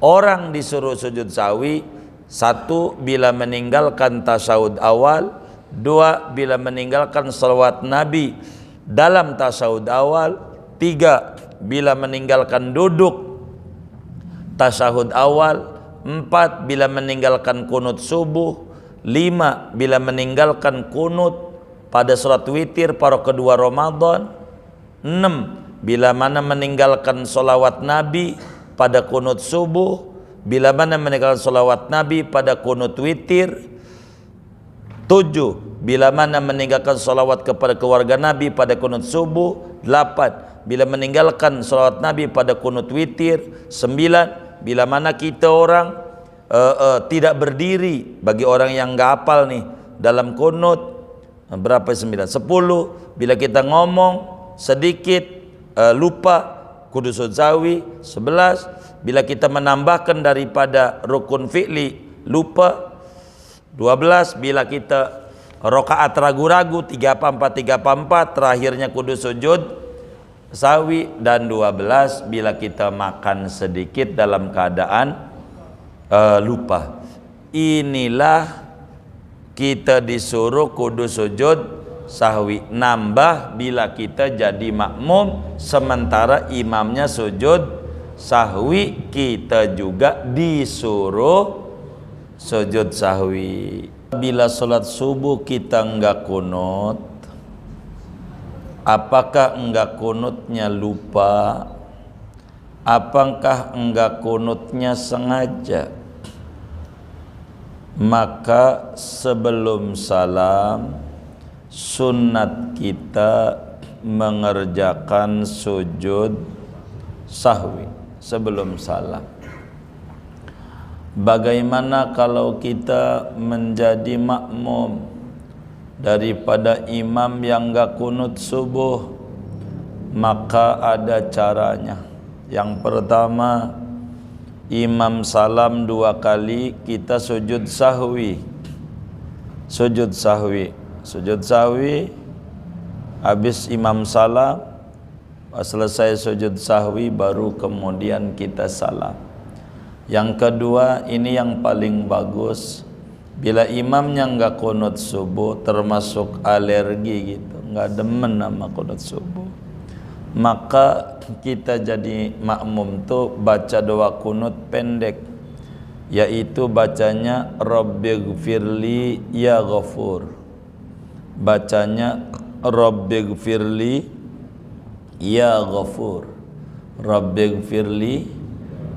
Orang disuruh sujud sahwi, satu, bila meninggalkan tasyahud awal. Dua, bila meninggalkan salawat Nabi dalam tasyahud awal. Tiga, bila meninggalkan duduk tasyahud awal. Empat, bila meninggalkan kunut subuh. Lima, bila meninggalkan kunut pada salat witir pada kedua Ramadan. Enam, bila mana meninggalkan salawat Nabi pada kunut subuh. Bila mana meninggalkan salawat Nabi pada kunut witir. Tujuh, bila mana meninggalkan salawat kepada keluarga Nabi pada kunut subuh. Delapan, bila meninggalkan salawat Nabi pada kunut witir. Sembilan, bila mana kita orang tidak berdiri, bagi orang yang nggak hafal nih dalam kunut. Berapa? 9. 10, bila kita ngomong sedikit lupa kudu sujud sahwi. 11, bila kita menambahkan daripada rukun fi'li lupa. 12, bila kita rakaat ragu-ragu 3/4 terakhirnya kudu sujud sahwi. Dan 12, bila kita makan sedikit dalam keadaan lupa. Inilah kita disuruh kudu sujud sahwi. Nambah bila kita jadi makmum sementara imamnya sujud sahwi, kita juga disuruh sujud sahwi. Bila sholat subuh kita enggak kunut, apakah enggak kunutnya lupa? Apakah enggak kunutnya sengaja? Maka sebelum salam, sunnat kita mengerjakan sujud sahwi sebelum salam. Bagaimana kalau kita menjadi makmum daripada imam yang enggak kunut subuh? Maka ada caranya. Yang pertama, imam salam 2 kali, kita sujud sahwi. Sujud sahwi. Sujud sahwi, habis imam salam, selesai sujud sahwi, baru kemudian kita salam. Yang kedua, ini yang paling bagus, bila imamnya enggak kunut subuh, termasuk alergi gitu, enggak demen sama kunut subuh, maka kita jadi makmum tuh baca doa kunut pendek, yaitu bacanya Rabbighfirli ya Ghafur. Bacanya Rabbighfirli ya Ghafur, Rabbighfirli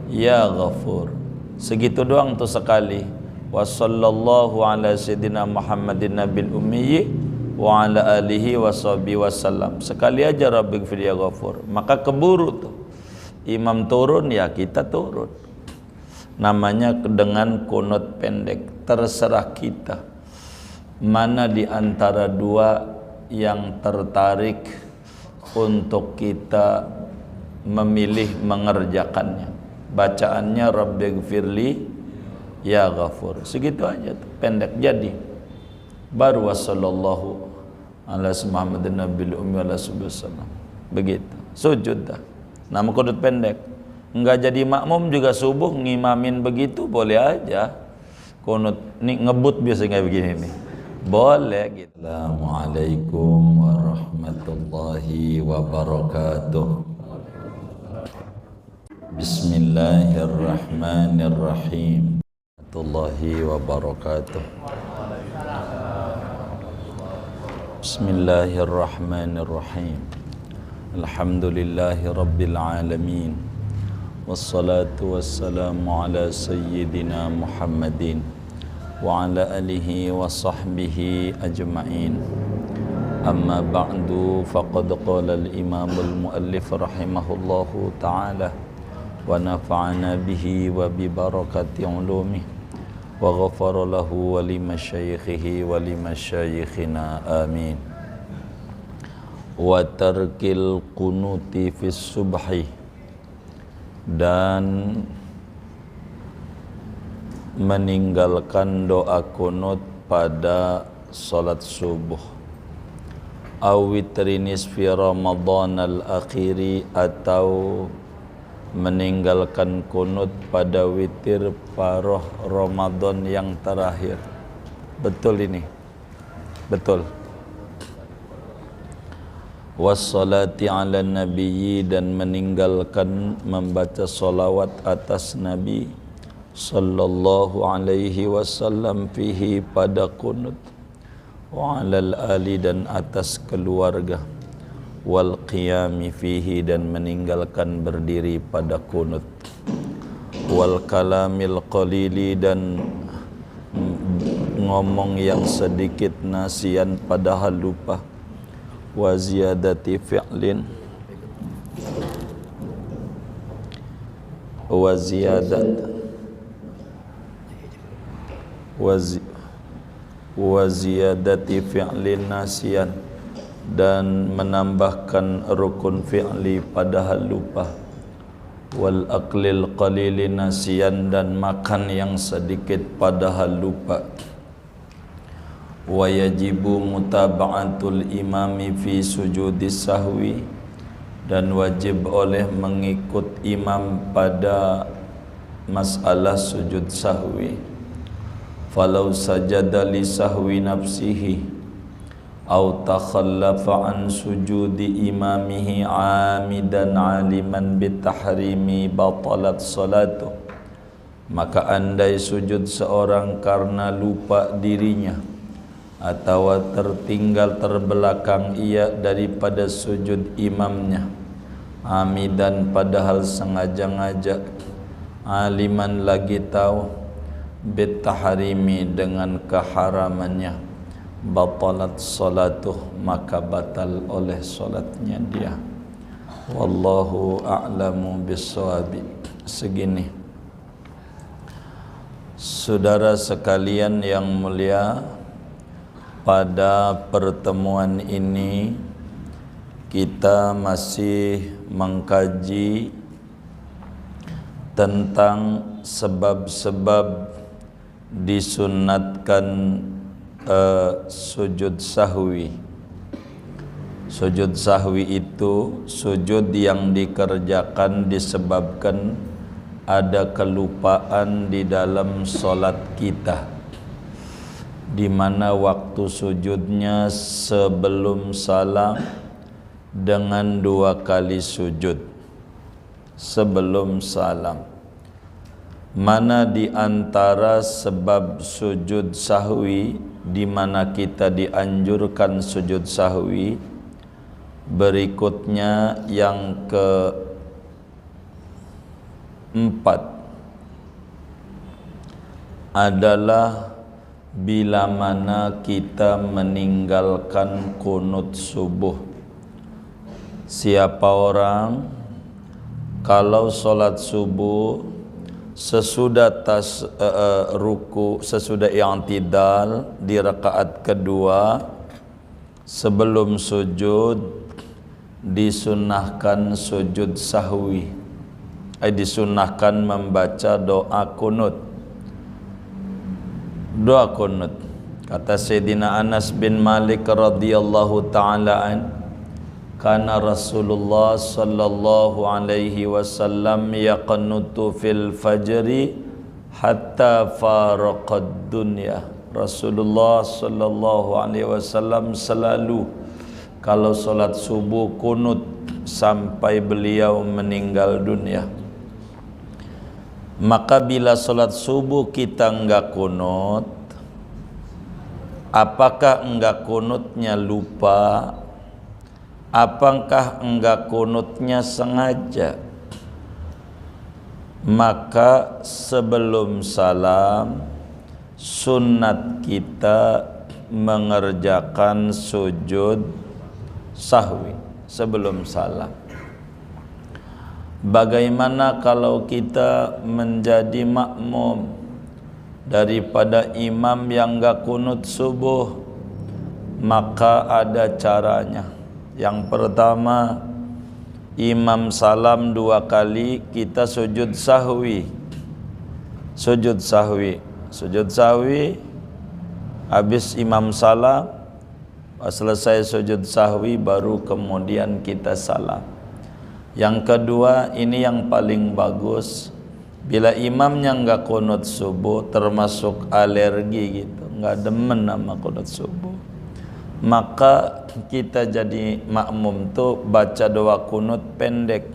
ya Ghafur. Segitu doang tuh sekali. Wa sallallahu ala sayyidina Muhammadin nabil ummi wa ala alihi wa sahbihi wasallam. Sekali aja Rabbighfir ya Ghafur. Maka keburu tuh imam turun, ya kita turun. Namanya dengan kunut pendek. Terserah kita mana di antara dua yang tertarik untuk kita memilih mengerjakannya. Bacaannya Rabbighfirli ya Ghafur. Segitu aja tuh, pendek jadi. Baru wassallallahu ala Muhammadin nabil ummi wa ala wasallam. Begitu. Sujud dah. Nama kunut pendek. Enggak jadi makmum juga subuh ngimamin begitu boleh aja. Kunut nih ngebut biasa kayak begini nih. Boleh gitu. Assalamualaikum warahmatullahi wabarakatuh. Bismillahirrahmanirrahim. Warahmatullahi wabarakatuh. Bismillahirrahmanirrahim. Alhamdulillahi rabbil alamin. Wassalatu wassalamu ala sayyidina Muhammadin wa ala alihi wa sahbihi ajma'in. Amma ba'du, faqad qala al-imam al-muallif rahimahullahu ta'ala wa nafa'ana bihi wa bi barakati ulumih wa ghafara lahu wa li masyayikhihi wa li masyayikhina amin. Wa tarkil qunuti fis subhi, dan meninggalkan doa kunut pada salat subuh. Awitri nisfi Ramadan al-akhiri, atau meninggalkan kunut pada witir paroh Ramadan yang terakhir. Betul ini? Betul. Wassalati ala nabiyyi, dan meninggalkan membaca salawat atas Nabi sallallahu alaihi wasallam fihi pada kunut, wa alal ali, dan atas keluarga, wal qiyami fihi, dan meninggalkan berdiri pada kunut, wal kalamil qalili, dan ngomong yang sedikit nasian padahal lupa, wa ziyadati fi'lin, wa ziyadat wa ziyadati fi'lin nasian, dan menambahkan rukun fi'li padahal lupa, wal aqlil qalili nasian, dan makan yang sedikit padahal lupa, wa yajibu mutaba'atul imami fi sujudis sahwi, dan wajib oleh mengikut imam pada masalah sujud sahwi. Falau sajada li sahwi nafsihi au takhallafa an sujudi imamihi amidan aliman bitahrimi batalat salatuh, maka andai sujud seorang karena lupa dirinya atau tertinggal terbelakang ia daripada sujud imamnya, amidan padahal sengaja-ngaja, aliman lagi tahu, bitahrimi dengan keharamannya, batalat salatuh maka batal oleh salatnya dia. Wallahu a'lamu bissawabi. Segini, saudara sekalian yang mulia, pada pertemuan ini kita masih mengkaji tentang sebab-sebab disunatkan sujud sahwi. Sujud sahwi itu sujud yang dikerjakan disebabkan ada kelupaan di dalam solat kita, di mana waktu sujudnya sebelum salam dengan 2 kali sujud sebelum salam. Mana di antara sebab sujud sahwi di mana kita dianjurkan sujud sahwi? Berikutnya yang keempat adalah bila mana kita meninggalkan kunut subuh. Siapa orang kalau solat subuh sesudah ruku, sesudah i'tidal di rakaat kedua sebelum sujud, disunahkan sujud sahwi, disunahkan membaca doa kunut. Doa kunut, kata Sayyidina Anas bin Malik radhiyallahu ta'ala an, kana Rasulullah sallallahu alaihi wasallam yaqnutu fil fajri hatta faraqad dunya. Rasulullah sallallahu alaihi wasallam selalu kalau solat subuh kunut sampai beliau meninggal dunia. Maka bila solat subuh kita enggak kunut, apakah enggak kunutnya lupa? Apakah enggak kunutnya sengaja? Maka sebelum salam sunnat kita mengerjakan sujud sahwi sebelum salam. Bagaimana kalau kita menjadi makmum daripada imam yang enggak kunut subuh? Maka ada caranya. Yang pertama, imam salam 2 kali, kita sujud sahwi. Sujud sahwi. Sujud sahwi, habis imam salam, selesai sujud sahwi baru kemudian kita salam. Yang kedua, ini yang paling bagus, bila imamnya nggak kunut subuh, termasuk alergi gitu, nggak demen nama kunut subuh, maka kita jadi makmum tuh baca doa kunut pendek,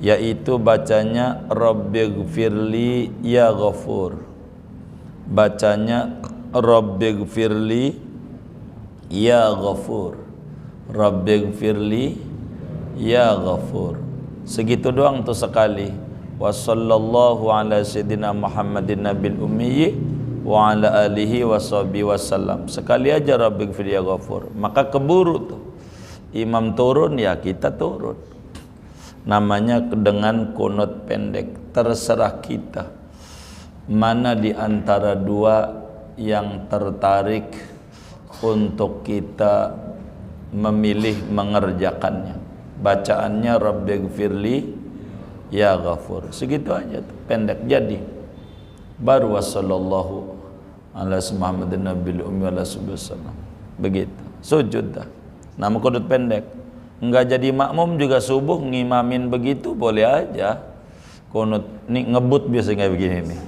yaitu bacanya Rabbighfirli ya Ghafur. Bacanya Rabbighfirli ya Ghafur, Rabbighfirli ya Ghafur. Segitu doang tuh sekali. Wa sallallahu ala sayyidina Muhammadin nabil ummi wa ala alihi wa sahbihi wasallam. Sekali aja Rabbighfirli ya Ghafur. Maka keburu tuh imam turun, ya kita turun. Namanya dengan kunut pendek. Terserah kita mana di antara dua yang tertarik untuk kita memilih mengerjakannya. Bacaannya Rabbighfirli ya Ghafur. Segitu aja tuh, pendek jadi. Baru wassallallahu ala Muhammadin nabil ummi wa sallam. Begitu. Sujud dah. Nama kunut pendek. Enggak jadi makmum juga subuh ngimamin begitu boleh aja. Kunut nih ngebut biasanya kayak begini nih.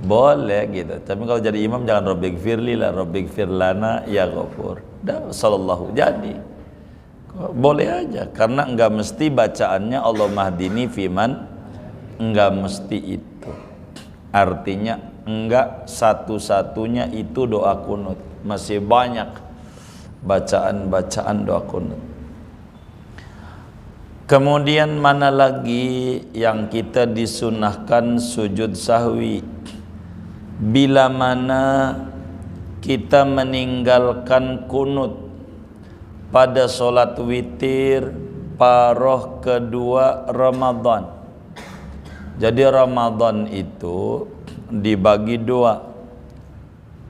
Boleh gitu. Tapi kalau jadi imam jangan Rabbighfirli lah, Rabbighfir lana ya Ghafur. Dah sallallahu jadi. Boleh aja karena enggak mesti bacaannya Allahumma hdini fiman, enggak mesti itu. Artinya enggak satu-satunya itu doa kunut. Masih banyak bacaan-bacaan doa kunut. Kemudian mana lagi yang kita disunahkan sujud sahwi? Bila mana kita meninggalkan kunut pada solat witir paroh kedua Ramadan. Jadi Ramadan itu dibagi dua.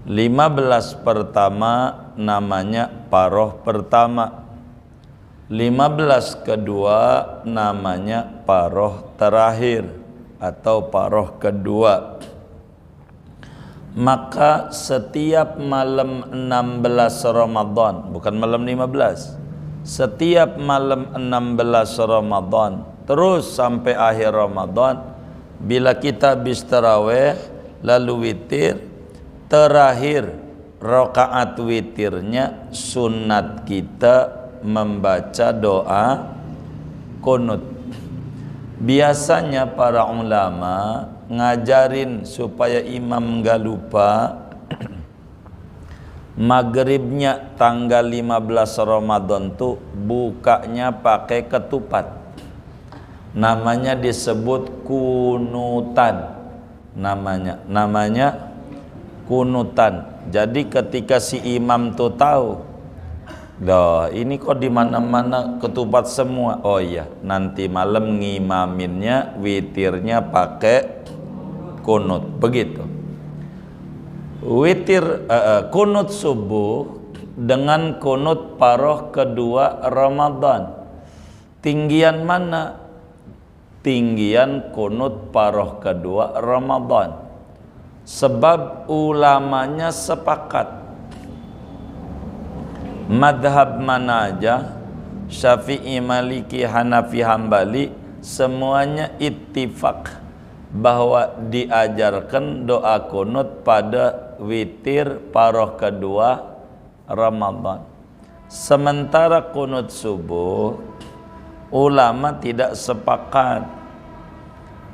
15 pertama namanya paroh pertama, 15 kedua namanya paroh terakhir atau paroh kedua. Maka setiap malam 16 Ramadan, bukan malam 15, setiap malam 16 Ramadan terus sampai akhir Ramadan, bila kita habis tarawih lalu witir, terakhir rakaat witirnya sunat kita membaca doa kunut. Biasanya para ulama ngajarin supaya imam gak lupa maghribnya tanggal 15 Ramadan tuh bukanya pakai ketupat. Namanya disebut kunutan. Namanya kunutan. Jadi ketika si imam tuh tahu, dah ini kok di mana-mana ketupat semua. Oh iya, nanti malam ngimaminnya witirnya pakai kunut. Begitu. Witir kunut subuh dengan kunut paroh kedua Ramadan. Tinggian mana? Tinggian kunut paroh kedua Ramadan. Sebab ulamanya sepakat. Madhab mana aja, Syafi'i, Maliki, Hanafi, Hambali, semuanya ittifaq bahwa diajarkan doa kunut pada witir paroh kedua Ramadan. Sementara kunut subuh ulama tidak sepakat.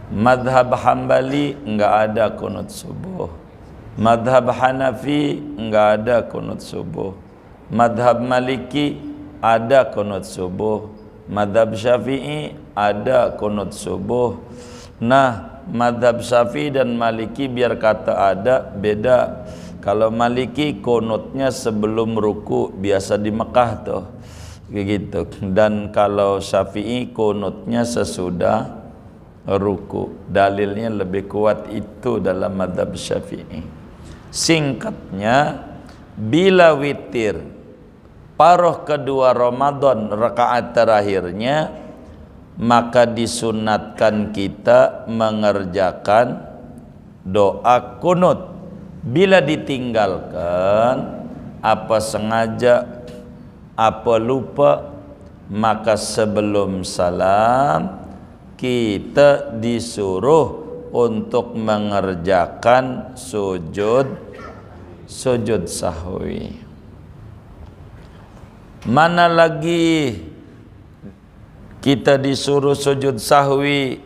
Madhab Hambali enggak ada kunut subuh, madhab Hanafi enggak ada kunut subuh, madhab Maliki ada kunut subuh, madhab Syafi'i ada kunut subuh. Nah, madhab Syafi'i dan Maliki biar kata ada beda. Kalau Maliki kunutnya sebelum ruku, biasa di Mekah tuh gitu. Dan kalau Syafi'i kunutnya sesudah ruku. Dalilnya lebih kuat itu dalam madhab Syafi'i. Singkatnya, bila witir paroh kedua Ramadan rakaat terakhirnya, maka disunatkan kita mengerjakan doa kunut. Bila ditinggalkan, apa sengaja, apa lupa, maka sebelum salam kita disuruh untuk mengerjakan sujud sahwi. Mana lagi kita disuruh sujud sahwi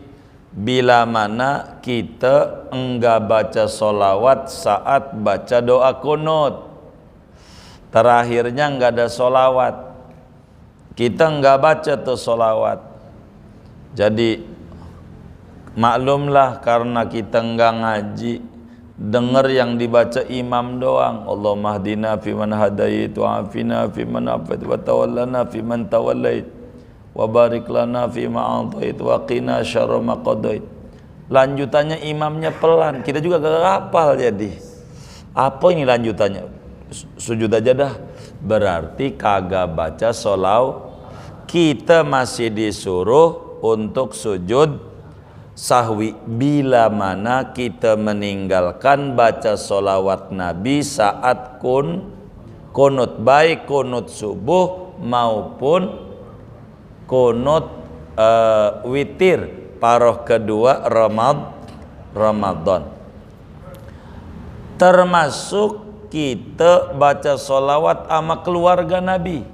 bila mana kita enggak baca solawat saat baca doa kunut. Terakhirnya enggak ada solawat, kita enggak baca tuh solawat. Jadi maklumlah karena kita enggak ngaji, dengar yang dibaca imam doang. Allahumma hdina fiman hadait wa afina fiman afait wa tawallana fiman tawallait wa barik lana fima a'tait wa qina syarra ma qadait. Lanjutannya imamnya pelan, kita juga gak hafal. Jadi apa ini lanjutannya? Sujud aja dah. Berarti kagak baca solau. Kita masih disuruh untuk sujud sahwi bila mana kita meninggalkan baca solawat Nabi saat kunut, baik kunut subuh maupun kunut witir paroh kedua Ramadan. Termasuk kita baca solawat sama keluarga Nabi.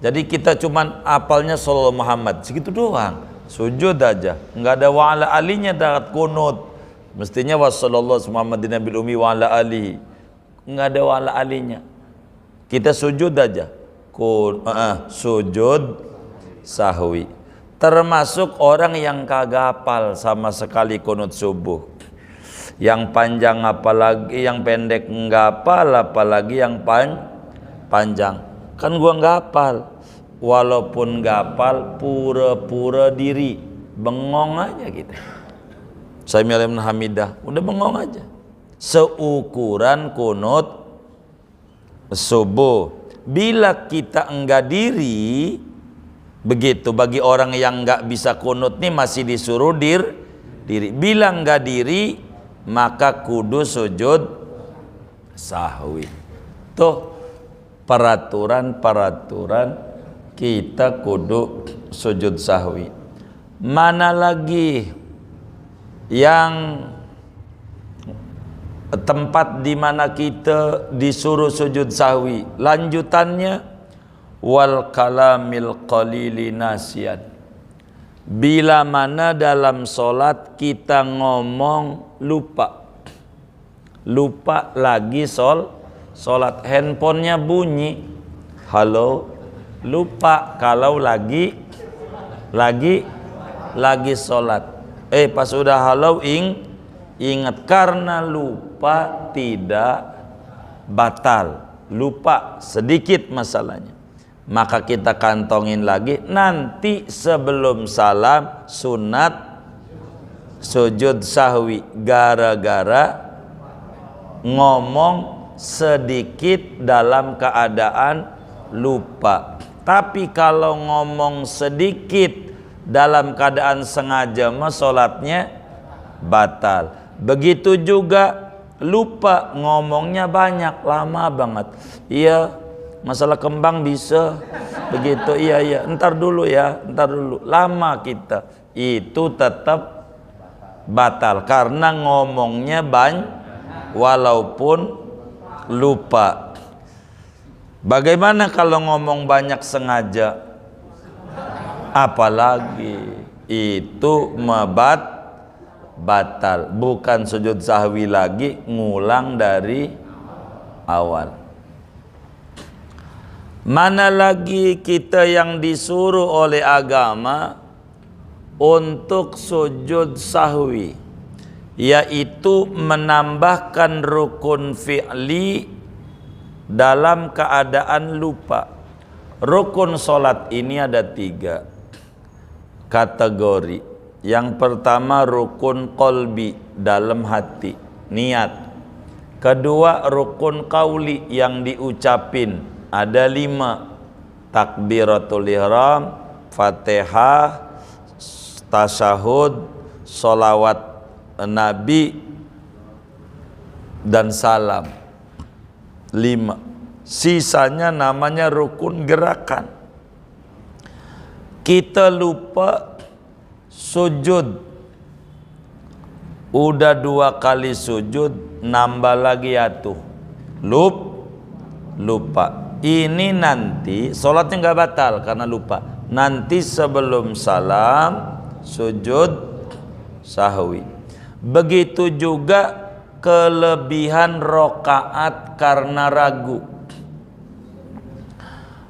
Jadi kita cuman apalnya sallallahu Muhammad segitu doang, sujud aja, nggak ada wa ala alinya darat kunut. Mestinya wa sallallahu Muhammadin nabil umi wa ala alihi, nggak ada wa ala alinya. Kita sujud aja, sujud sahwi. Termasuk orang yang kagak hafal sama sekali kunut subuh, yang panjang apalagi, yang pendek enggak hafal, apalagi yang panjang. Kan gua enggak hafal, walaupun enggak hafal pura-pura diri, bengong aja kita. Sami Alaihi Hamidah, udah bengong aja. Seukuran kunut subuh. Bila kita enggak diri, begitu bagi orang yang enggak bisa kunut nih masih disuruh diri. Bila enggak diri, maka kudu sujud sahwi. Tuh peraturan kita kudu sujud sahwi. Mana lagi yang tempat di mana kita disuruh sujud sahwi? Lanjutannya wal kalamil qalili nasiyan. Bila mana dalam solat kita ngomong lupa lagi solat, handphonenya bunyi, halo, lupa kalau lagi solat. Pas udah halo ingat, karena lupa tidak batal, lupa sedikit masalahnya, maka kita kantongin lagi nanti sebelum salam sunat sujud sahwi gara-gara ngomong sedikit dalam keadaan lupa. Tapi kalau ngomong sedikit dalam keadaan sengaja mah salatnya batal. Begitu juga lupa ngomongnya banyak, lama banget. Iya, masalah kembang bisa begitu, iya ntar dulu, lama kita, itu tetap batal karena ngomongnya banyak walaupun lupa. Bagaimana kalau ngomong banyak sengaja? Apalagi itu batal, bukan sujud sahwi lagi, ngulang dari awal. Mana lagi kita yang disuruh oleh agama untuk sujud sahwi, yaitu menambahkan rukun fi'li dalam keadaan lupa. Rukun solat ini ada 3 kategori. Yang pertama rukun qalbi, dalam hati, niat. Kedua rukun qauli, yang diucapin, ada 5. Takbiratul ihram, Fatihah, tasyahud, sholawat Nabi, dan salam. 5. Sisanya namanya rukun gerakan. kita lupa sujud, udah 2 kali sujud, nambah lagi atuh, lupa. Ini nanti sholatnya nggak batal karena lupa. Nanti sebelum salam sujud sahwi. Begitu juga kelebihan rokaat karena ragu.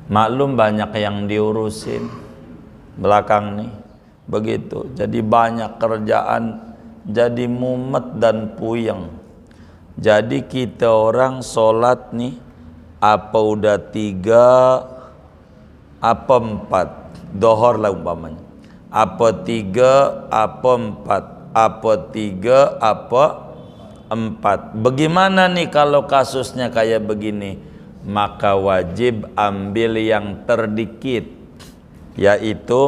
Maklum banyak yang diurusin belakang nih, begitu. Jadi banyak kerjaan, jadi mumet dan puyeng. Jadi kita orang sholat nih, apa udah 3, apa 4, dohor lah umpamanya. Apa 3, apa 4, apa 3, apa 4. Bagaimana nih kalau kasusnya kayak begini? Maka wajib ambil yang terdikit, yaitu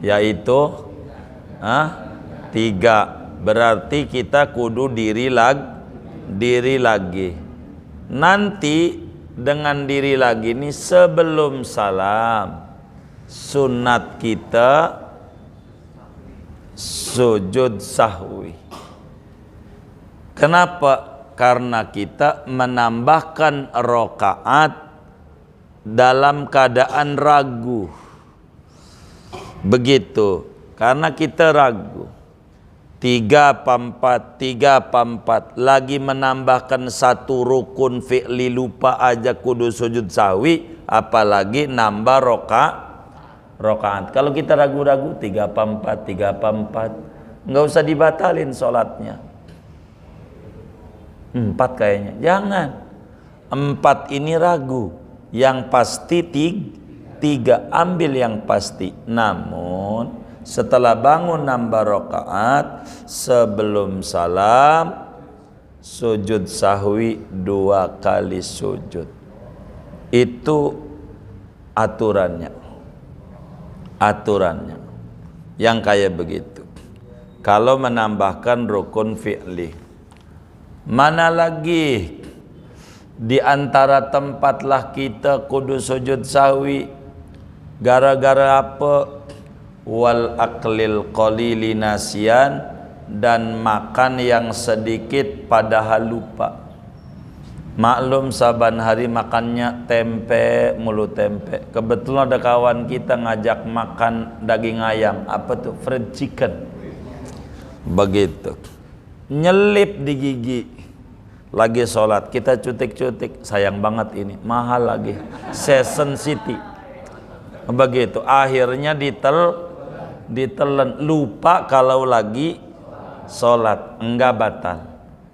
3. Berarti kita kudu diri lagi. Nanti dengan diri lagi ini sebelum salam, sunat kita sujud sahwi. Kenapa? Karena kita menambahkan rokaat dalam keadaan ragu. Begitu, karena kita ragu. 3 apa 4, lagi menambahkan 1 rukun fi'li lupa aja kudu sujud sahwi, apalagi nambah rokaat. Kalau kita ragu-ragu 3 apa 4, nggak usah dibatalin sholatnya. 4 kayaknya, jangan. 4 ini ragu, yang pasti 3, ambil yang pasti. Namun setelah bangun nambah rokaat, sebelum salam sujud sahwi 2 kali sujud. Itu aturannya yang kayak begitu. Kalau menambahkan rukun fi'li, mana lagi di antara tempatlah kita kudu sujud sahwi gara-gara apa? Wal aklil qalili nasian, dan makan yang sedikit padahal lupa. Maklum saban hari makannya tempe, mulu tempe. Kebetulan ada kawan kita ngajak makan daging ayam, apa tuh, fried chicken. Begitu, nyelip di gigi. Lagi sholat kita cutik-cutik, sayang banget ini, mahal lagi, Season City. Begitu, akhirnya ditelan, lupa kalau lagi sholat, enggak batal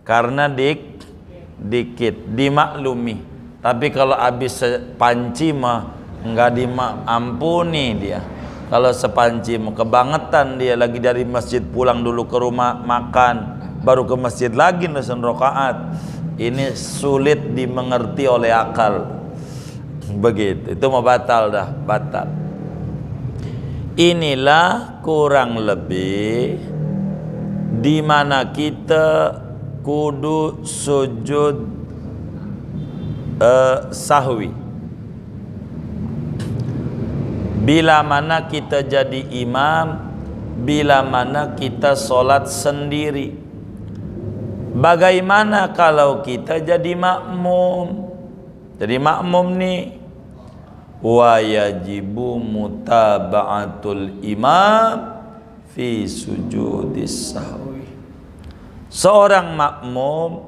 karena dikit, dimaklumi. Tapi kalau habis sepanci mah enggak diampuni dia. Kalau sepanci mau kebangetan, dia lagi dari masjid pulang dulu ke rumah makan, baru ke masjid lagi nusun rokaat. Ini sulit dimengerti oleh akal. Begitu, itu mau batal dah, batal. Inilah kurang lebih di mana kita kudu sujud sahwi. Bila mana kita jadi imam, bila mana kita sholat sendiri. Bagaimana kalau kita jadi makmum? Jadi makmum nih, wa yajibu mutaba'atul imam fi sujudis sahwi. Seorang makmum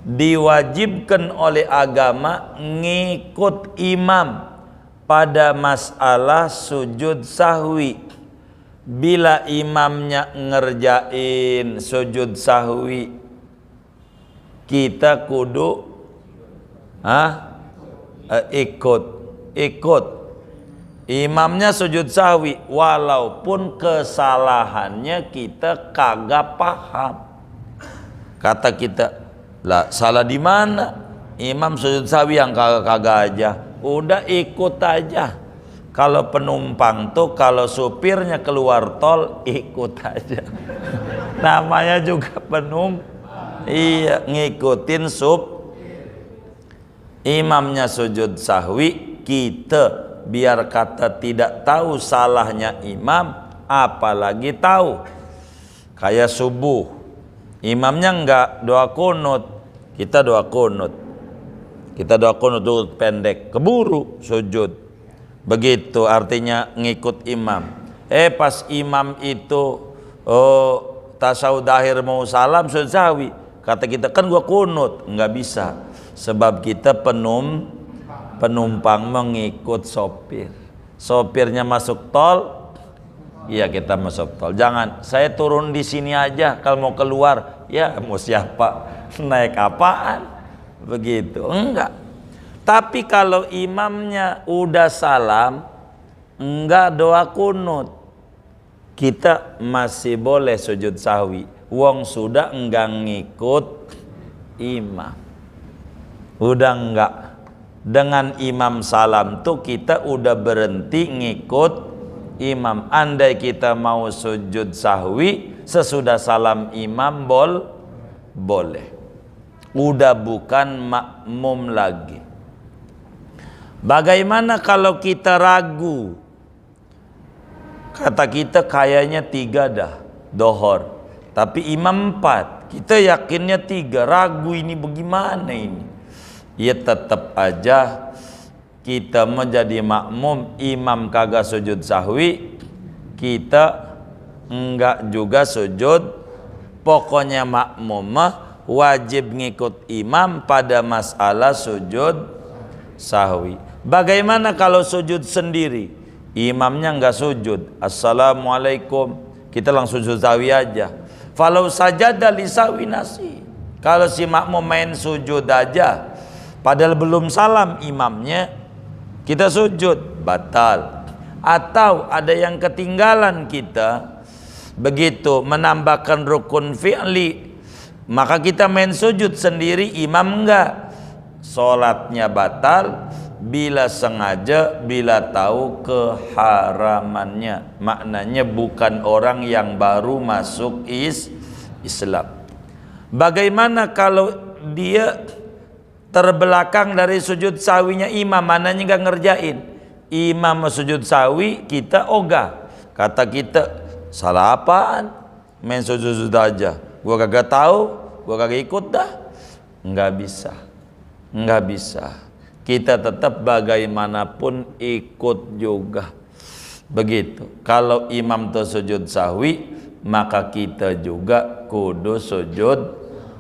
diwajibkan oleh agama ngikut imam pada masalah sujud sahwi. Bila imamnya ngerjain sujud sahwi, kita kudu ikut imamnya sujud sahwi, walaupun kesalahannya kita kagak paham. Kata kita, lah salah di mana? Imam sujud sahwi yang kagak aja, udah ikut aja. Kalau penumpang tuh, kalau supirnya keluar tol, ikut aja. Namanya juga penumpang. Iya, ngikutin imamnya sujud sahwi, kita biar kata tidak tahu salahnya imam, apalagi tahu. Kayak subuh, imamnya enggak doa kunut, kita doa kunut. Kita doa kunut dulu pendek, keburu sujud. Begitu artinya ngikut imam. Pas imam itu tasawuf akhir mau salam sujud sahwi, kata kita kan gua kunut, nggak bisa. Sebab kita penumpang mengikut sopir. Sopirnya masuk tol, iya kita masuk tol. Jangan saya turun di sini aja kalau mau keluar, ya mau siapa, naik apaan? Begitu, enggak. Tapi kalau imamnya udah salam, enggak doa kunut, kita masih boleh sujud sahwi. Wong sudah enggak ngikut imam, udah enggak. Dengan imam salam tuh kita udah berhenti ngikut imam. Andai kita mau sujud sahwi sesudah salam imam boleh. Udah bukan makmum lagi. Bagaimana kalau kita ragu? Kata kita kayaknya 3 dah dohor, tapi imam 4, kita yakinnya 3, ragu ini bagaimana ini? Ya tetap aja kita menjadi makmum, imam kagak sujud sahwi, kita enggak juga sujud. Pokoknya makmum mah wajib ngikut imam pada masalah sujud sahwi. Bagaimana kalau sujud sendiri? Imamnya enggak sujud, assalamualaikum, kita langsung sujud sahwi aja. Falau sajada li sahwi nasi. Kalau si makmum main sujud aja padahal belum salam imamnya, kita sujud, batal. Atau ada yang ketinggalan kita, begitu menambahkan rukun fi'li, maka kita main sujud sendiri, imam enggak, sholatnya batal bila sengaja, bila tahu keharamannya. Maknanya bukan orang yang baru masuk Islam. Bagaimana kalau dia terbelakang dari sujud sawinya imam, mananya enggak ngerjain? Imam sujud sawi, kita ogah. Kata kita, salah apaan? Main sujud aja. Gua kagak tahu, gua kagak ikut dah. Enggak bisa. Enggak bisa. Kita tetap bagaimanapun ikut juga. Begitu. Kalau imam tuh sujud sahwi, maka kita juga kudu sujud,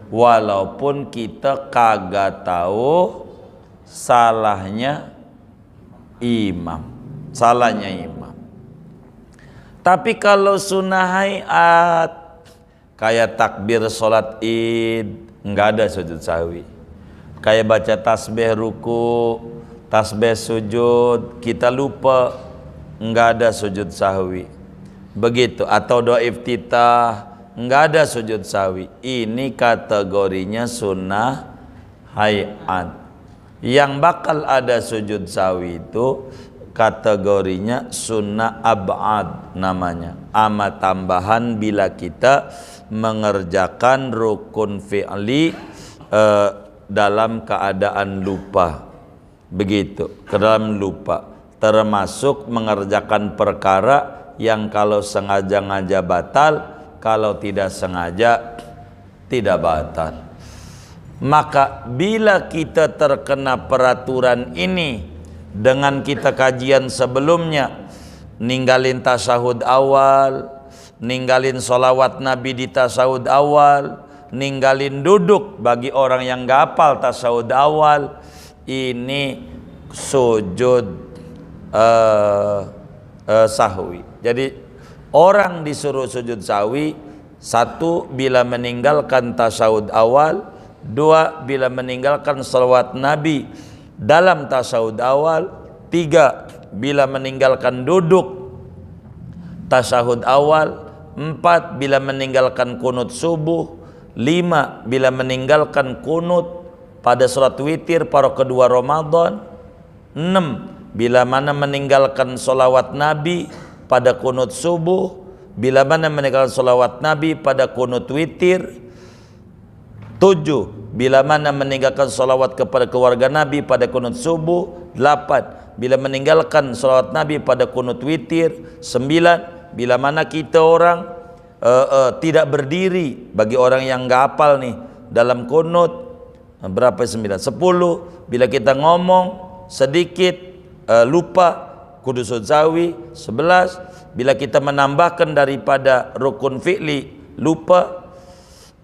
walaupun kita kagak tahu salahnya imam. Salahnya imam. Tapi kalau sunnah hayat, kayak takbir sholat id, enggak ada sujud sahwi. Kayak baca tasbih ruku, tasbih sujud, kita lupa, enggak ada sujud sahwi. Begitu. Atau doa iftitah, enggak ada sujud sahwi. Ini kategorinya sunnah hayat. Yang bakal ada sujud sahwi itu kategorinya sunnah ab'ad namanya. Amat tambahan bila kita mengerjakan rukun fi'li dalam keadaan lupa. Begitu, ke dalam lupa, termasuk mengerjakan perkara yang kalau sengaja ngaja batal, kalau tidak sengaja tidak batal. Maka bila kita terkena peraturan ini dengan kita kajian sebelumnya, ninggalin tasahud awal, ninggalin sholawat Nabi di tasahud awal, ninggalin duduk bagi orang yang gak hafal tasawuf awal, ini sujud sahwi. Jadi orang disuruh sujud sahwi, 1 bila meninggalkan tasawuf awal, 2 bila meninggalkan sholawat Nabi dalam tasawuf awal, 3 bila meninggalkan duduk tasawuf awal, 4 bila meninggalkan kunut subuh, 5 bila meninggalkan kunut pada sholat witir pada kedua Ramadan, 6 bila mana meninggalkan sholawat Nabi pada kunut subuh, bila mana meninggalkan sholawat Nabi pada kunut witir, 7 bila mana meninggalkan sholawat kepada keluarga Nabi pada kunut subuh, 8 bila meninggalkan salawat Nabi pada kunut witir. 9, bila mana kita orang tidak berdiri, bagi orang yang nggak hafal nih dalam kunut. Berapa 9? 10, bila kita ngomong sedikit lupa kudu sujud sahwi. 11, bila kita menambahkan daripada rukun fi'li lupa.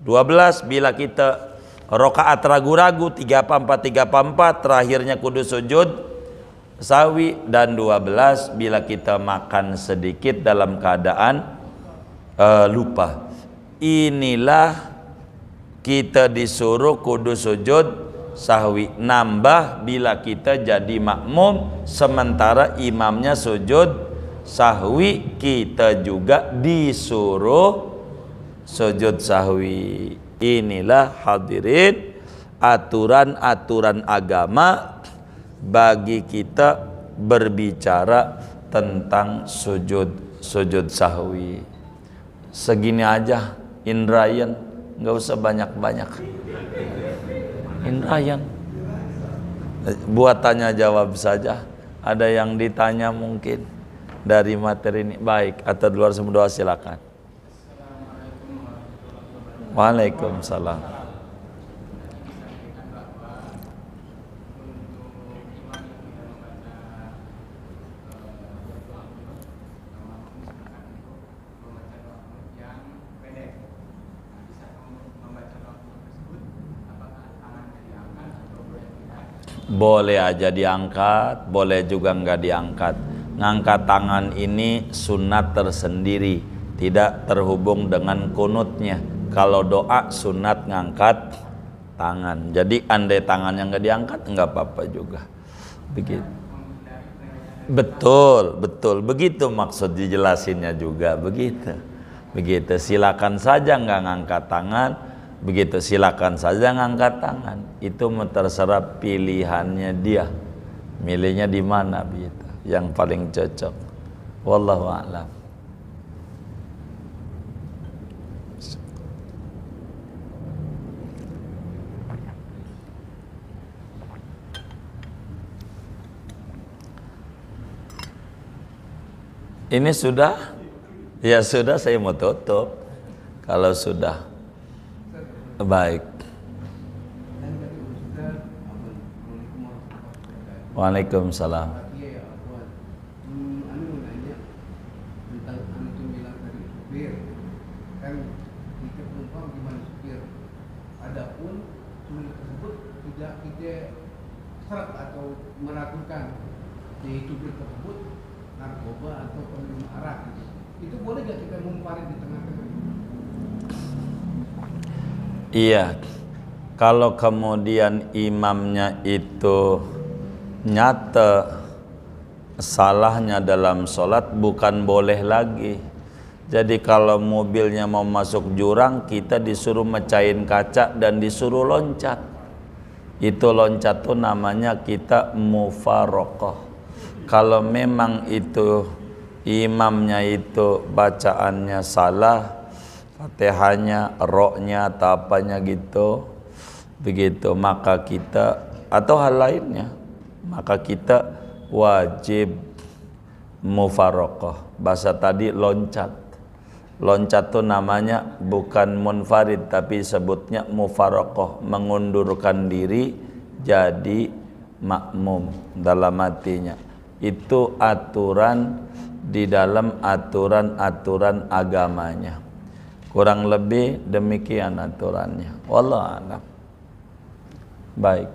12, bila kita rakaat ragu-ragu 3/4 terakhirnya kudu sujud sahwi. Dan 12, bila kita makan sedikit dalam keadaan lupa. Inilah kita disuruh kudu sujud sahwi, nambah bila kita jadi makmum sementara imamnya sujud sahwi, kita juga disuruh sujud sahwi. Inilah hadirin aturan-aturan agama bagi kita berbicara tentang sujud sahwi. Segini aja Indrayan, nggak usah banyak-banyak. Indrayan, buat tanya jawab saja. Ada yang ditanya mungkin dari materi ini, baik atau di luar semua, silakan. Waalaikumsalam. Boleh aja diangkat, boleh juga enggak diangkat. Ngangkat tangan ini sunat tersendiri, tidak terhubung dengan kunutnya. Kalau doa sunat ngangkat tangan. Jadi andai tangannya enggak diangkat enggak apa-apa juga. Begitu. Betul, betul. Begitu maksud dijelasinnya juga begitu. Begitu. Silakan saja enggak ngangkat tangan. Begitu, silakan saja ngangkat tangan. Itu terserah pilihannya dia. Milihnya di mana begitu, yang paling cocok. Wallahu a'lam. Ini sudah? Ya sudah, saya mau tutup. Kalau sudah. Baik. Waalaikumsalam. Adapun sunnah tersebut tidak kita seret atau meragukan yaitu supir tersebut narkoba atau peminum arak, itu boleh gak kita mumparin di tengah-tengah? Iya, kalau kemudian imamnya itu nyata salahnya dalam sholat, bukan boleh lagi. Jadi kalau mobilnya mau masuk jurang, kita disuruh mecahin kaca dan disuruh loncat. Itu loncat tuh namanya kita mufaroqah. Kalau memang itu imamnya itu bacaannya salah, Fatihahnya, roknya, atau apanya gitu, begitu, maka kita atau hal lainnya, maka kita wajib mufaroqah. Bahasa tadi loncat. Loncat itu namanya bukan munfarid, tapi sebutnya mufaroqah, mengundurkan diri jadi makmum dalam hatinya. Itu aturan di dalam aturan-aturan agamanya. Kurang lebih demikian aturannya. Wallahu a'lam. Baik.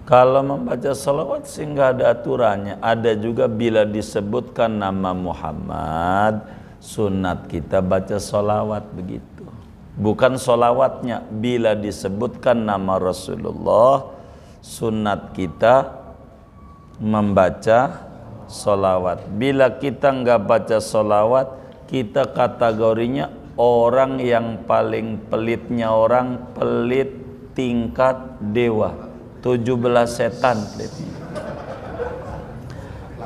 Kalau membaca salawat sih nggak ada aturannya. Ada juga bila disebutkan nama Muhammad, sunat kita baca salawat begitu. Bukan salawatnya, bila disebutkan nama Rasulullah, sunat kita membaca salawat. Bila kita nggak baca salawat, kita kategorinya orang yang paling pelitnya orang, pelit tingkat dewa. 17 setan pelitnya.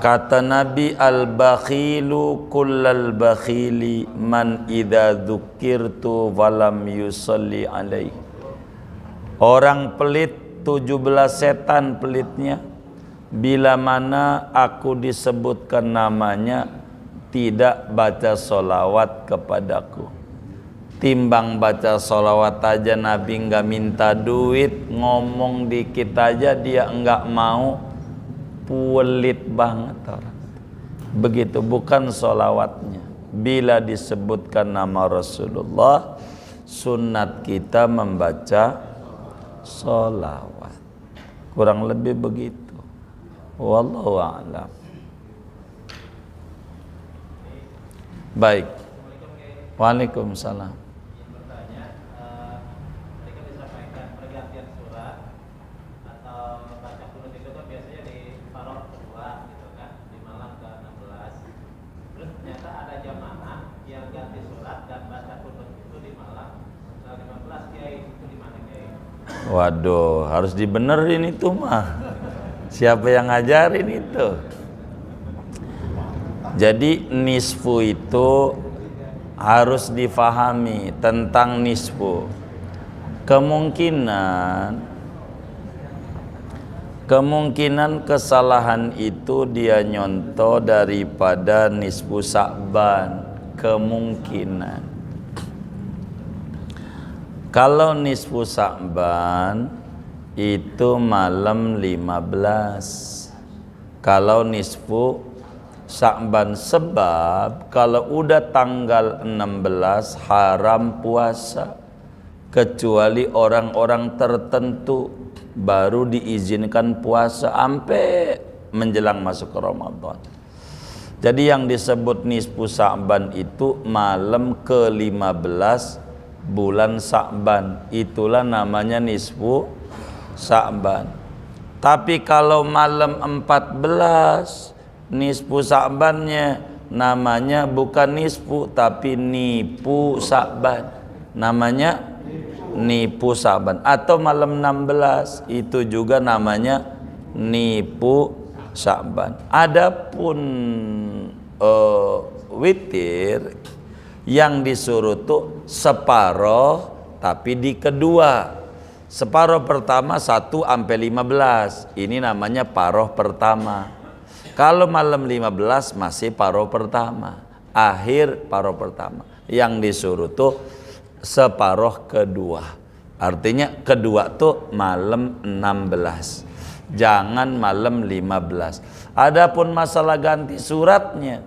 Kata Nabi, al-bakhilu kullal bakhili man idza dzukirtu walam yusalli alaihi. Orang pelit 17 setan pelitnya, bila mana aku disebutkan namanya tidak baca solawat kepadaku. Timbang baca solawat aja Nabi nggak minta duit, ngomong dikit aja dia nggak mau, pelit banget orang. Begitu, bukan solawatnya. Bila disebutkan nama Rasulullah, sunat kita membaca solawat. Kurang lebih begitu. Wallahu a'lam. Baik. Waalaikumsalam. Waduh, harus dibenerin itu mah. Siapa yang ngajarin itu? Jadi nisfu itu harus difahami tentang nisfu. Kemungkinan kesalahan itu dia nyontoh daripada nisfu Sa'ban. Kemungkinan. Kalau nisfu Sa'ban itu malam 15. Kalau nisfu Sa'ban, sebab kalau udah tanggal 16 haram puasa, kecuali orang-orang tertentu baru diizinkan puasa sampai menjelang masuk ke Ramadan. Jadi yang disebut nisfu Sa'ban itu malam ke-15 bulan Sa'ban, itulah namanya nisfu Sa'ban. Tapi kalau malam 14 nisfu Sa'bannya namanya bukan nisfu tapi nipu Sa'ban, namanya nipu Sa'ban. Atau malam 16 itu juga namanya nipu Sa'ban. Adapun witir yang disuruh tuh separoh tapi di kedua. Separoh pertama 1 sampai 15. Ini namanya paroh pertama. Kalau malam 15 masih paroh pertama, akhir paroh pertama. Yang disuruh tuh separoh kedua. Artinya kedua tuh malam 16. Jangan malam 15. Adapun masalah ganti suratnya,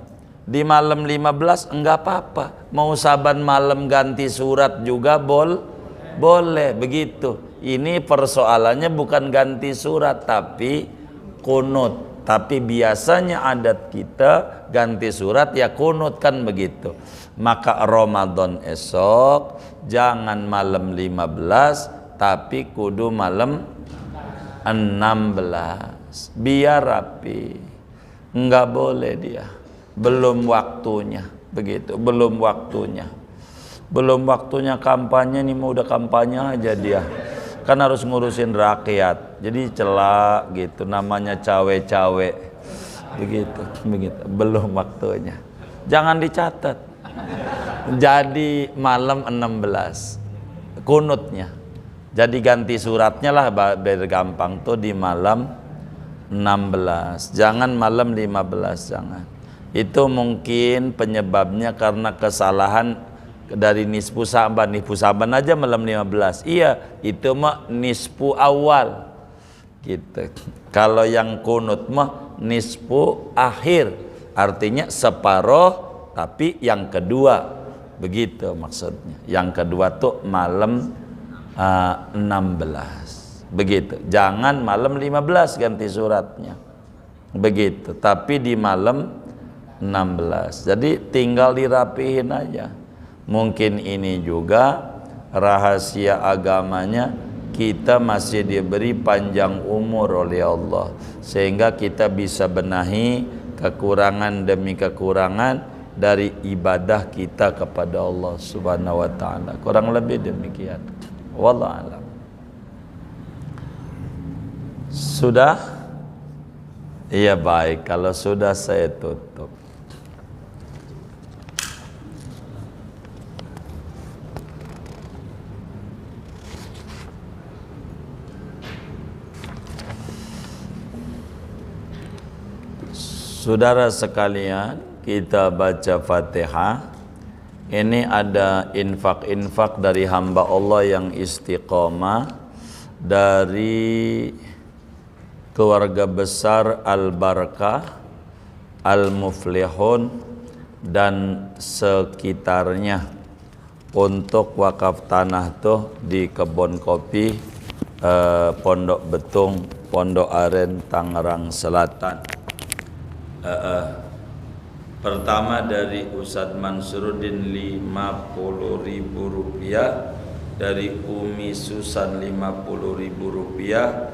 di malam 15 enggak apa-apa. Mau saban malam ganti surat juga boleh begitu. Ini persoalannya bukan ganti surat tapi kunut. Tapi biasanya adat kita ganti surat ya kunut kan begitu. Maka Ramadan esok jangan malam 15 tapi kudu malam 16. Biar rapi. Enggak boleh dia. Belum waktunya, begitu. Belum waktunya kampanye nih, mau udah kampanye aja dia. Kan harus ngurusin rakyat. Jadi celak gitu, namanya cawe-cawe. Begitu. Belum waktunya. Jangan dicatat. Jadi malam 16 kunutnya. Jadi ganti suratnya lah biar gampang tuh di malam 16. Jangan malam 15, jangan. Itu mungkin penyebabnya karena kesalahan dari nisfu Sa'ban. Nisfu Sa'ban aja malam 15. Iya, itu mah nisfu awal gitu. Kalau yang kunut mah nisfu akhir, artinya separoh tapi yang kedua, begitu maksudnya. Yang kedua tuh malam 16, begitu. Jangan malam 15 ganti suratnya, begitu. Tapi di malam 16. Jadi tinggal dirapihin aja. Mungkin ini juga rahasia agamanya, kita masih diberi panjang umur oleh Allah sehingga kita bisa benahi kekurangan demi kekurangan dari ibadah kita kepada Allah Subhanahu wa taala. Kurang lebih demikian. Wallahu a'lam. Sudah? Iya baik, kalau sudah saya tutup. Saudara sekalian, kita baca Fatihah. Ini ada infak-infak dari hamba Allah yang istiqomah dari keluarga besar Al-Barakah, Al-Muflihun dan sekitarnya untuk wakaf tanah tuh di Kebon Kopi, Pondok Betung, Pondok Aren, Tangerang Selatan. Pertama dari Ustadz Mansuruddin 50.000 rupiah, dari Umi Susan 50.000 rupiah,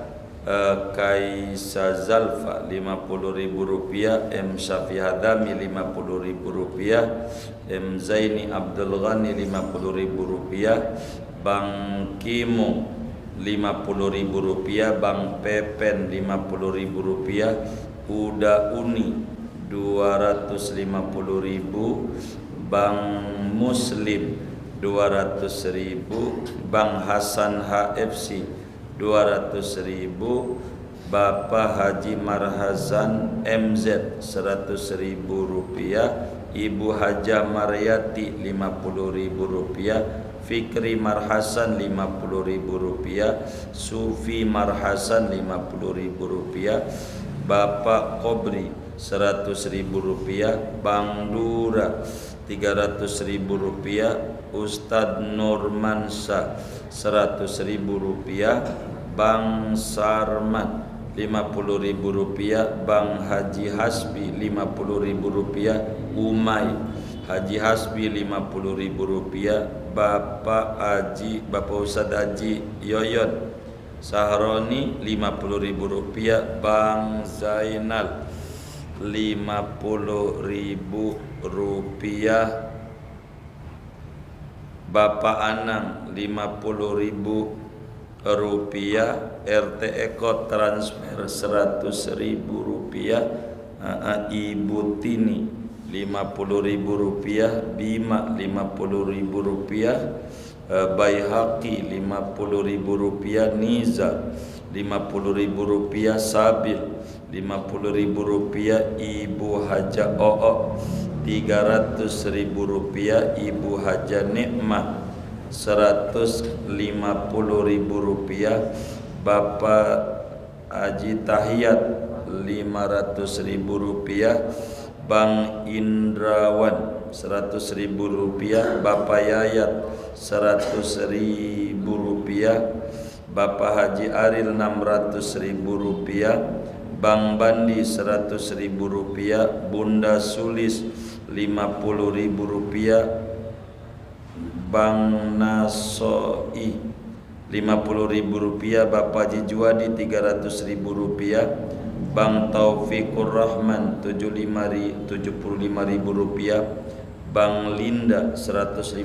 Kaisa Zalfa 50.000 rupiah, M Syafi Hadami 50.000 rupiah, M Zaini Abdul Ghani 50.000 rupiah, Bang Kimo 50.000 rupiah, Bang Pepen 50.000 rupiah, Uda Uni 250.000, Bang Muslim 200.000, Bang Hasan HFC 200.000, Bapak Haji Marhazan MZ 100.000 rupiah, Ibu Haja Maryati 50.000 rupiah, Fikri Marhasan 50.000 rupiah, Sufi Marhasan 50.000 rupiah, Bapak Kobri 100.000 rupiah, Bang Dura 300.000 rupiah, Ustadz Nurmansa 100.000 rupiah, Bang Sarman 50.000 rupiah, Bang Haji Hasbi 50.000 rupiah, Umay Haji Hasbi 50.000 rupiah, Bapak Ustadz Haji Yoyon Sahroni 50.000 rupiah, Bang Zainal 50.000 rupiah, Bapak Anang 50.000 rupiah, RT Eko transfer 100.000 rupiah, Ibu Tini 50.000 rupiah, Bima 50.000 rupiah, Baihaqi 50.000 rupiah, Niza 50.000 rupiah, Sabil 50.000 rupiah, Ibu Haja Oo 300.000 rupiah, Ibu Haja Nikmah 150.000 rupiah, Bapak Haji Tahiyat 500.000 rupiah, Bang Indrawan 100.000 rupiah, Bapak Yayat 100.000 rupiah, Bapak Haji Aril 600.000 rupiah, Bang Bandi 100.000 rupiah, Bunda Sulis 50.000 rupiah, Bang Nasoi 50.000 rupiah, Bapak Haji Juwadi 300.000 rupiah, Bang Taufikur Rahman 75.000 rupiah, Bang Linda 150.000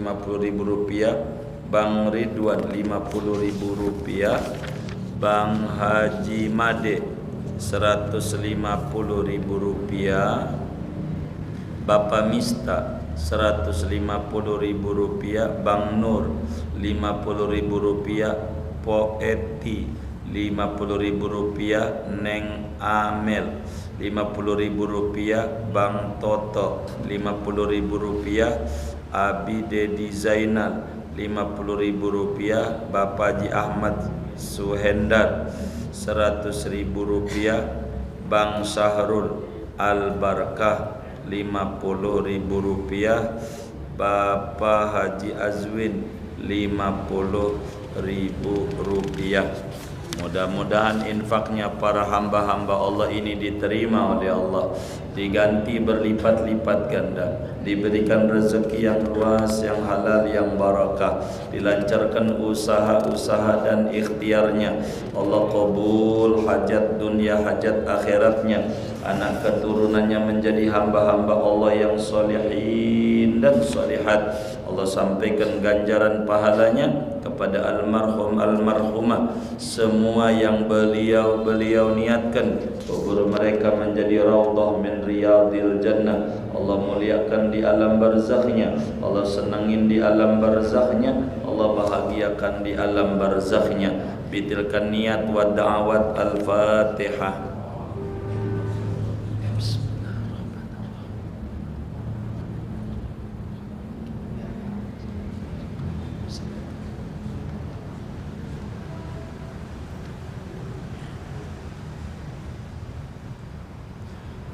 rupiah, Bang Ridwan 50.000 rupiah, Bang Haji Made 150.000 rupiah, Bapak Mista 150.000 rupiah, Bang Nur 50.000 rupiah, Poeti 50.000 rupiah, Neng Amel 50.000 rupiah, Bang Toto 50.000 rupiah, Abi Dedi Zainal 50.000 rupiah, Bapak Haji Ahmad Suhendar 100.000 rupiah, Bang Sahrul Al-Barakah 50.000 rupiah, Bapak Haji Azwin 50.000 rupiah. Mudah-mudahan infaknya para hamba-hamba Allah ini diterima oleh Allah, diganti berlipat-lipat ganda, diberikan rezeki yang luas, yang halal, yang barakah, dilancarkan usaha-usaha dan ikhtiarnya. Allah qabul hajat dunia, hajat akhiratnya, anak keturunannya menjadi hamba-hamba Allah yang solihin dan solihat. Allah sampaikan ganjaran pahalanya kepada almarhum almarhumah, semua yang beliau niatkan kubur mereka menjadi raudhah min riyadil jannah. Allah muliakan di alam barzakhnya, Allah senangin di alam barzakhnya, Allah bahagiakan di alam barzakhnya. Bitilkan niat wa da'awat al-Fatihah.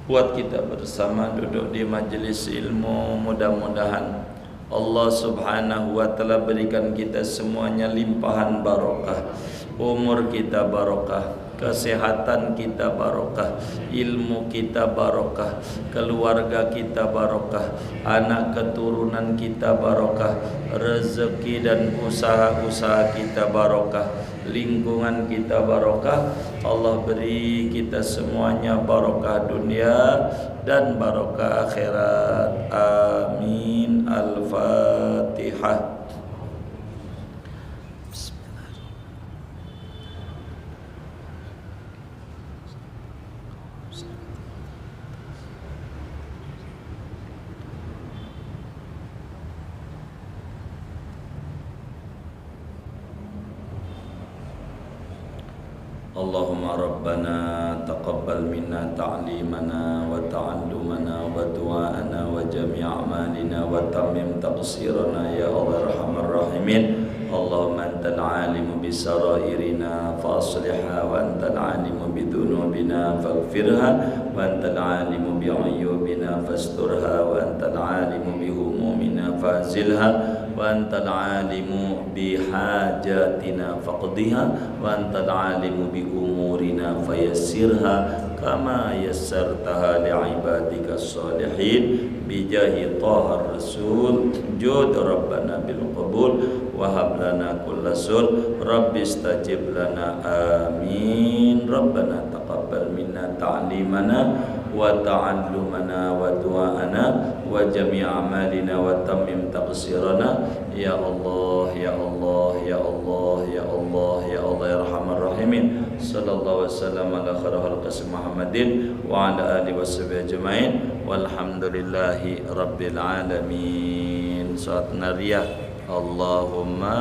Buat kita bersama duduk di majlis ilmu, mudah-mudahan Allah subhanahu wa ta'ala berikan kita semuanya limpahan barokah, umur kita barokah, kesehatan kita barokah, ilmu kita barokah, keluarga kita barokah, anak keturunan kita barokah, rezeki dan usaha-usaha kita barokah, lingkungan kita barokah. Allah beri kita semuanya barokah dunia dan barokah akhirat. Amin. Al-Fatihah. Allahumma rabbana taqabbal minna ta'limana wa ta'allumana wa du'ana wa jami' a'malina wa tammim taqsirana ya Allah arhamar rahimin. Allahumma antal alimu bisarairina fa aslihha wa antal alimu bidunubina faghfirha wa antal alimu bi'uyubina fasturha wa antal alimu bihumumina fazilha wa antal alimu bihajatina faqdiha wa antal alimu bi umurina fayassirha kama yassartaha li'ibadika salihin bijahi tahar rasul jud rabbana bil qabul wa hab lana kullasul rabbi istajib lana amin. Rabbana taqabbal minna ta'limana wa ta'allumana wa du'ana wa jami' amalina wa tammim taqsirana ya Allah ya Allah ya Allah ya Allah ya Allah ya arhamar rahimin. Sallallahu wasallam ala khairil khalqi Muhammadin wa ala alihi washabihi ajmain walhamdulillahi rabbil alamin. Saat nariyah Allahumma